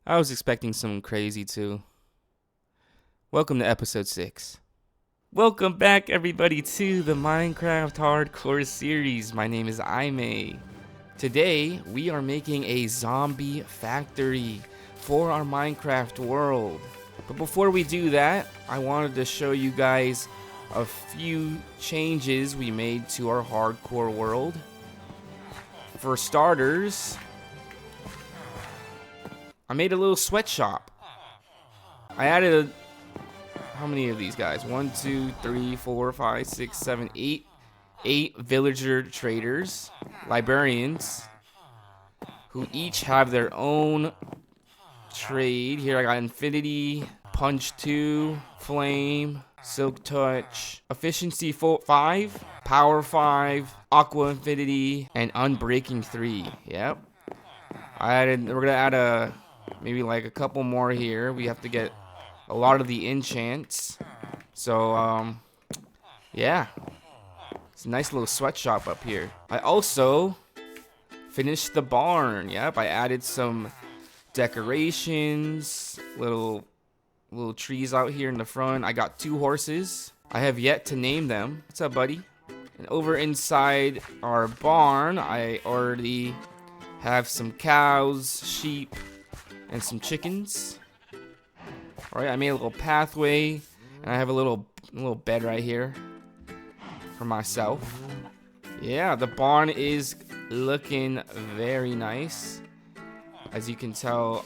I was expecting some crazy too. Welcome to episode 6. Welcome back, everybody, to the Minecraft Hardcore series. My name is imae. Today, we are making a zombie factory for our Minecraft world. But before we do that, I wanted to show you guys a few changes we made to our hardcore world. For starters, I made a little sweatshop. I added how many of these guys? 1, 2, 3, 4, 5, 6, 7, 8. 8 villager traders, librarians, who each have their own trade. Here I got Infinity, Punch 2, Flame, Silk Touch, Efficiency 5, Power 5, Aqua Infinity, and Unbreaking 3. Yep. We're gonna add maybe like a couple more here. We have to get a lot of the enchants. So, yeah. It's a nice little sweatshop up here. I also finished the barn. Yep, I added some decorations, little trees out here in the front. I got 2 horses. I have yet to name them. What's up, buddy? And over inside our barn, I already have some cows, sheep, and some chickens. All right, I made a little pathway, and I have a little bed right here for myself. Yeah, the barn is looking very nice. As you can tell,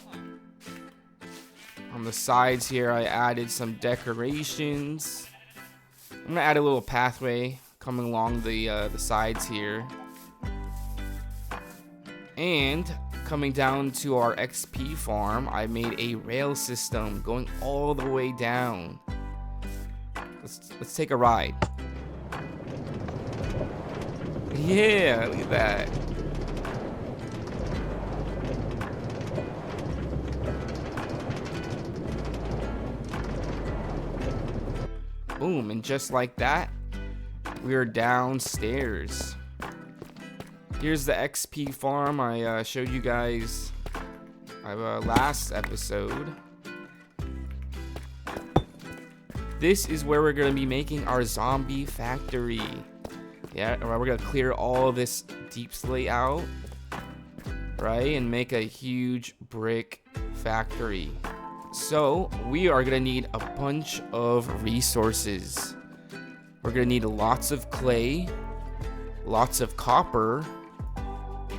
on the sides here, I added some decorations. I'm gonna add a little pathway coming along the sides here. And coming down to our XP farm, I made a rail system going all the way down. Let's take a ride. Yeah, look at that. Boom, and just like that, we're downstairs. Here's the XP farm I showed you guys last episode. This is where we're going to be making our zombie factory. Yeah, we're going to clear all of this deep slate out, right, and make a huge brick factory. So we are going to need a bunch of resources. We're going to need lots of clay, lots of copper,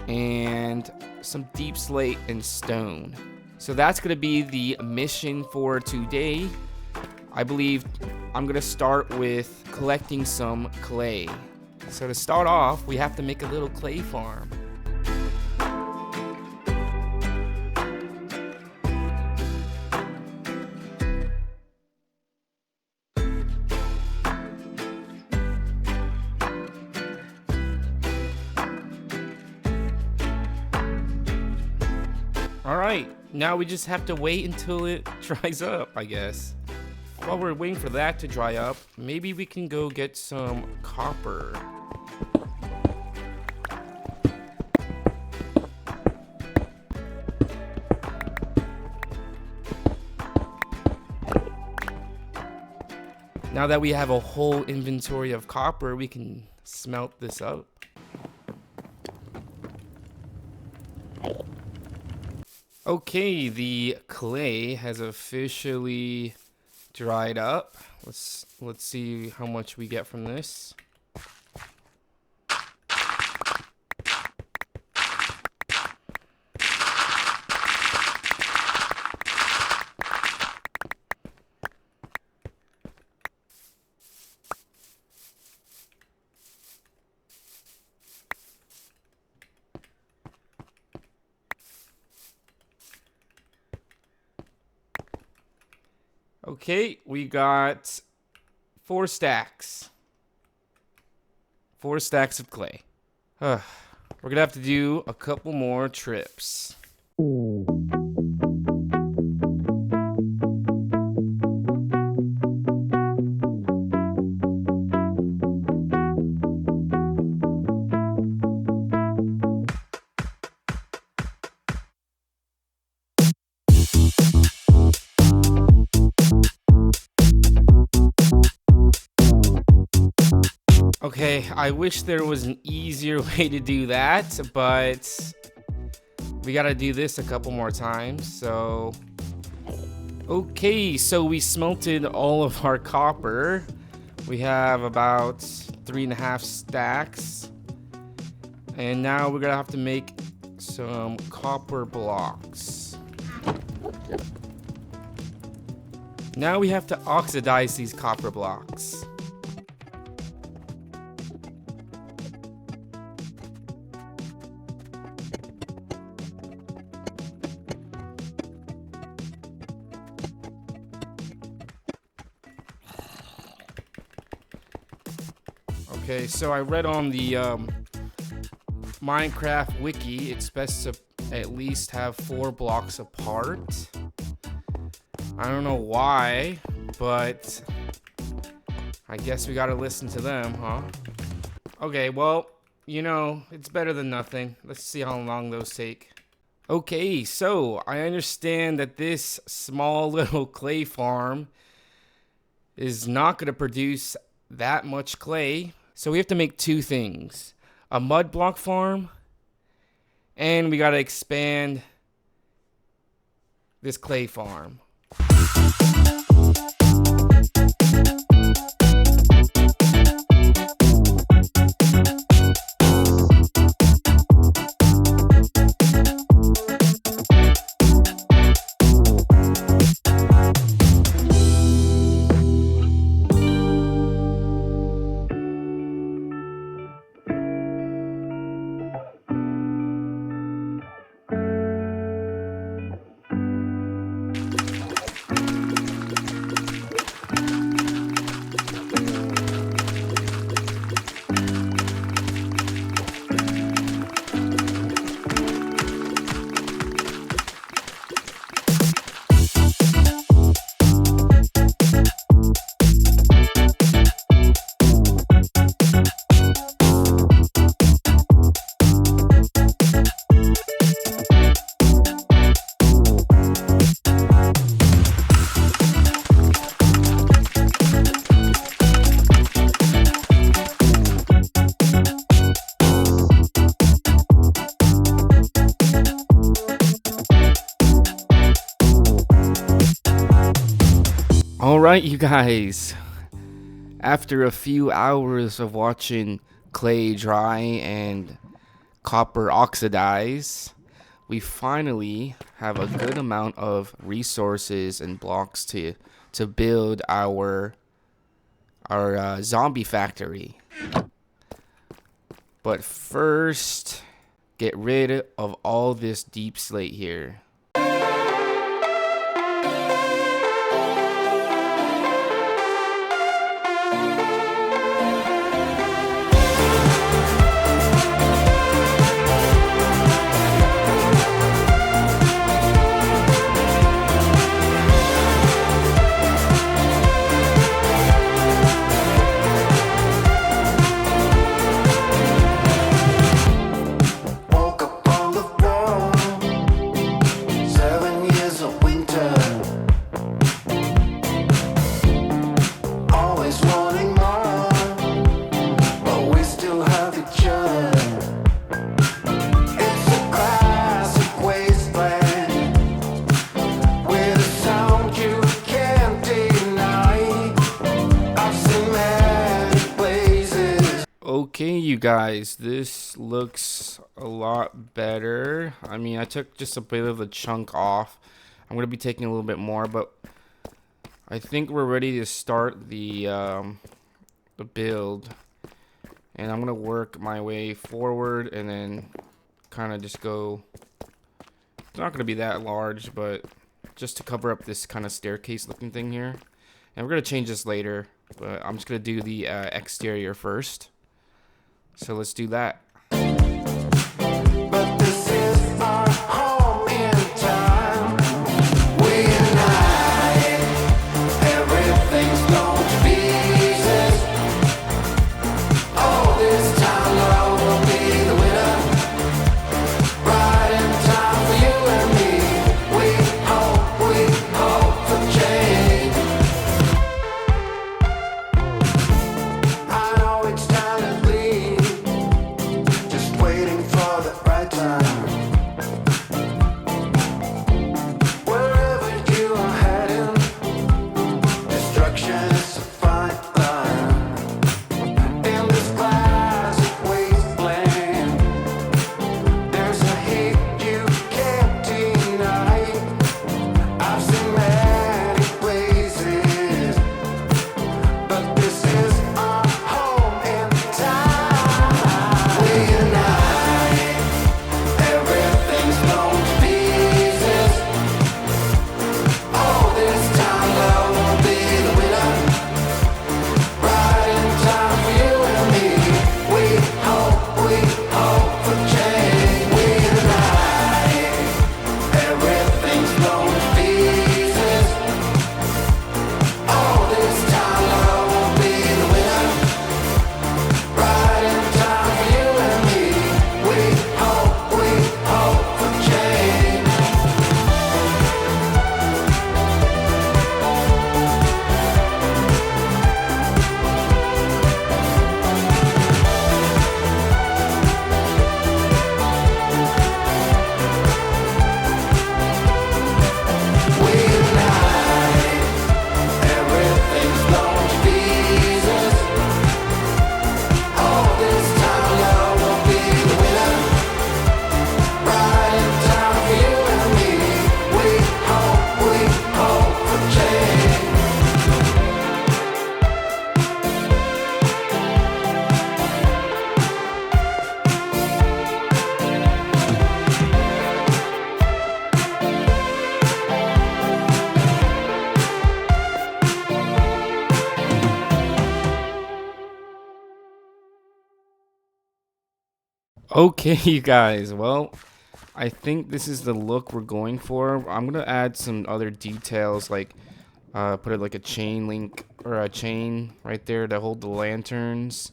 and some deep slate and stone. So that's going to be the mission for today. I believe I'm going to start with collecting some clay. So to start off, we have to make a little clay farm. Alright, now we just have to wait until it dries up, I guess. While we're waiting for that to dry up, maybe we can go get some copper. Now that we have a whole inventory of copper, we can smelt this up. Okay, the clay has officially dried up. Let's see how much we get from this. Okay, we got 4 stacks. 4 stacks of clay. We're gonna have to do a couple more trips. Okay, I wish there was an easier way to do that, but we gotta do this a couple more times, so... Okay, so we smelted all of our copper. We have about 3.5 stacks. And now we're gonna have to make some copper blocks. Now we have to oxidize these copper blocks. Okay, so I read on the Minecraft wiki, it's best to at least have 4 blocks apart. I don't know why, but I guess we gotta listen to them, huh? Okay, well, you know, it's better than nothing. Let's see how long those take. Okay, so I understand that this small little clay farm is not gonna produce that much clay. So we have to make 2 things. A mud block farm, and we gotta expand this clay farm. Alright, you guys, after a few hours of watching clay dry and copper oxidize, we finally have a good amount of resources and blocks to build our zombie factory. But first, get rid of all this deep slate here. Okay, you guys, this looks a lot better. I mean, I took just a bit of a chunk off. I'm gonna be taking a little bit more, but I think we're ready to start the build. And I'm gonna work my way forward and then kind of just go. It's not gonna be that large, but just to cover up this kind of staircase looking thing here. And we're gonna change this later, but I'm just gonna do the exterior first. So let's do that. But this is our home in time. We unite. Everything's going to pieces. Oh, this time love will be the winner. Right in time for you and me. We hope for change. I know it's time. Okay, you guys. Well, I think this is the look we're going for. I'm gonna add some other details, like put it like a chain link or a chain right there to hold the lanterns.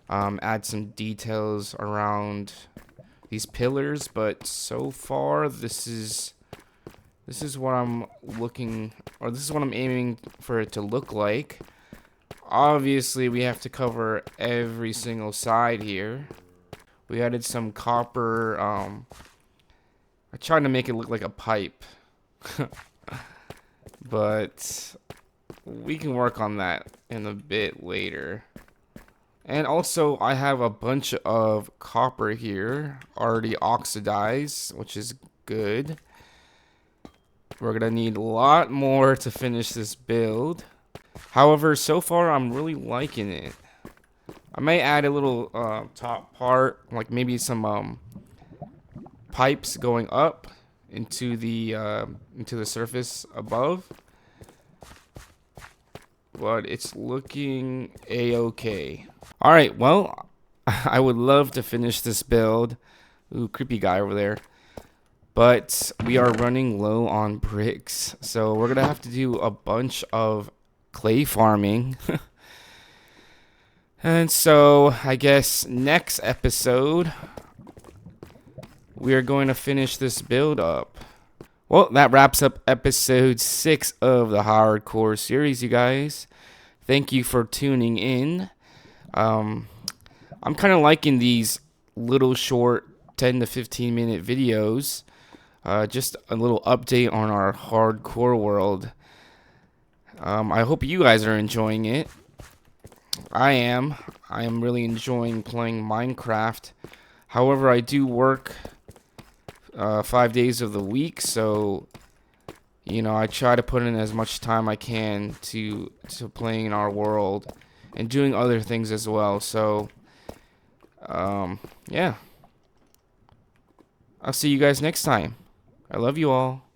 Add some details around these pillars, but so far this is what I'm looking, or this is what I'm aiming for it to look like. Obviously, we have to cover every single side here. We added some copper. I tried to make it look like a pipe, but we can work on that in a bit later. And also, I have a bunch of copper here already oxidized, which is good. We're gonna need a lot more to finish this build. However, so far I'm really liking it. I may add a little top part, like maybe some pipes going up into the surface above. But it's looking a-okay. All right, well, I would love to finish this build. Ooh, creepy guy over there. But we are running low on bricks, so we're gonna have to do a bunch of clay farming. And so I guess next episode we are going to finish this build up. Well, that wraps up episode 6 of the hardcore series, you guys. Thank you for tuning in. I'm kind of liking these little short 10 to 15 minute videos. Just a little update on our hardcore world. I hope you guys are enjoying it. I am. I am really enjoying playing Minecraft. However, I do work 5 days of the week, so you know, I try to put in as much time I can to playing in our world and doing other things as well. So yeah. I'll see you guys next time. I love you all.